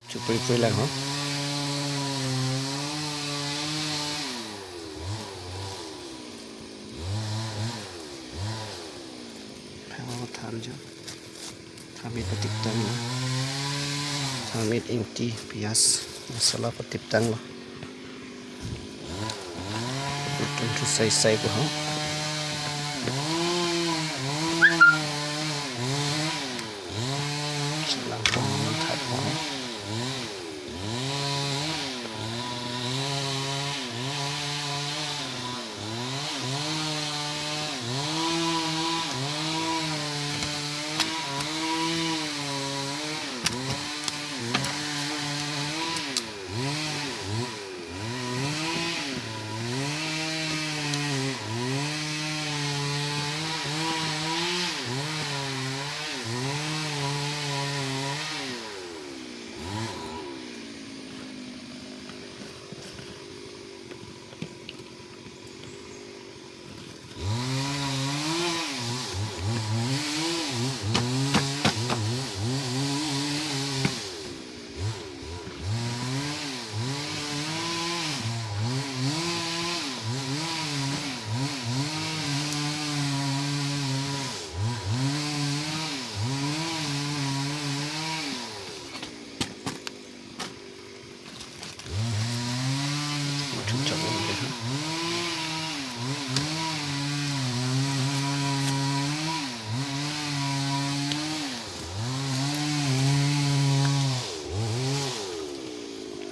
Puri-puri lang, oh. Tham jo. Kami patiptang lo. Kami inti pias masalah patiptang lo. Tentu sai-sai ko ha. Salang ko mentat mo.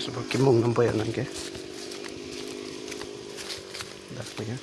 Seperti mung nampak ya nanti. Dah punya.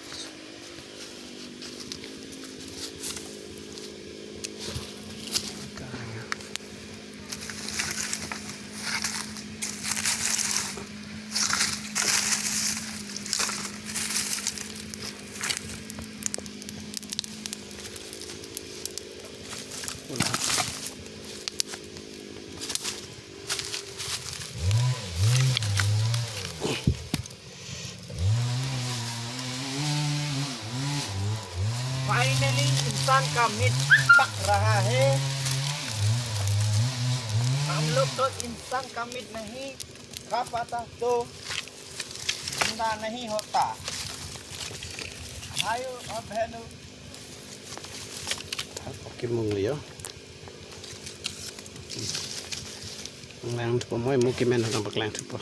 Finally इंसान का meet पक रहा है। हम लोग तो इंसान का मीट नहीं खा पाता तो जिंदा नहीं होता। भाइयों और बहनों, Pakai mung liyo. Lang tu po mo, mungkin meron ang baklang tu po.